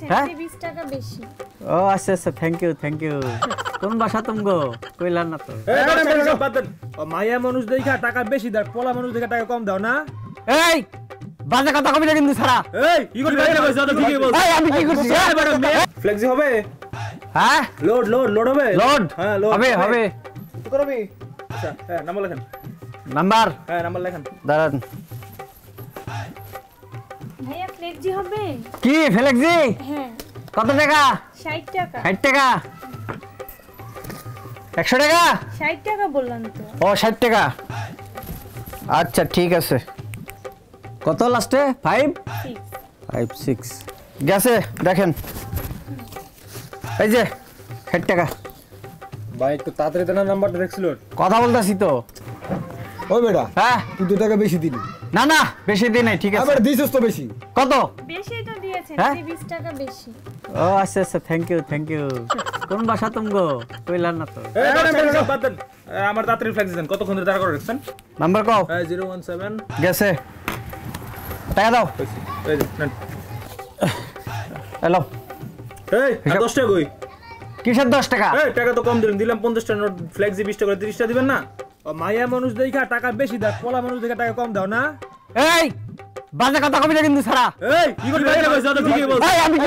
দিয়েছেন হ্যাঁ? 20 টাকা বেশি। ও আচ্ছা আচ্ছা, থ্যাংক ইউ। কোন ভাষা তুমগো কইলা না তো? মায়া মানুষ দেখা টাকা বেশি দাও, পোলা মানুষ দেখা টাকা কম দাও না। এই বাজে কথা কবি না কিন্তু ছাড়া। এই কি করবে? এই আমি কি করছি? ফ্লেক্সি হবে? হ্যাঁ লোড হবে? লোড হ্যাঁ লোড হবে। কি করবি? আচ্ছা হ্যাঁ নাম্বার লেখেন। নাম্বার হ্যাঁ নাম্বার লেখেন। দাঁড়ান। ভাইয়া ফ্লেক্সি হবে? কি ফ্লেক্সি? হ্যাঁ কত টাকা? 60 টাকা। 60 টাকা, 100 টাকা? 60 টাকা বললাম তো। ও 60 টাকা, আচ্ছা ঠিক আছে। কত লাস্টে? 5 6 গেছে দেখেন, এই যে 60 টাকা। ভাই একটু তাড়াতাড়ি দেন নাম্বারটা দেখছিল। কথা বলতেছি তো। ওই বেটা হ্যাঁ তুই 2 টাকা বেশি দিলি। না বেশি দিন নাই, ঠিক আছে। আবার দিছিস তো বেশি। কত? বেশি তো দিয়েছেন, হ্যাঁ? 20 টাকা বেশি। ও আচ্ছা আচ্ছা, থ্যাংক ইউ। কোন ভাষা তুমগো কইলা না তো? আমার তাড়াতাড়ি ফ্লেক্সি দেন। কতক্ষণ ধরে দাঁড়া করে রাখছেন? নাম্বার কও। 017 গেছে, টাকা দাও। এই যে নেন। হ্যালো, এই 10 টাকা কই? কিসের 10 টাকা? এই টাকা তো কম দিলাম 50 টাকা নোট। ফ্লেক্সি 20 টাকা 30 টাকা দিবেন না। মায়া মানুষ দেখা টাকা বেশি দাও, পোলা মানুষ দেখা টাকা কম দাও না। এই বাজে কথা কবি না কিন্তু ছাড়া। এই কি করবে? এই আমি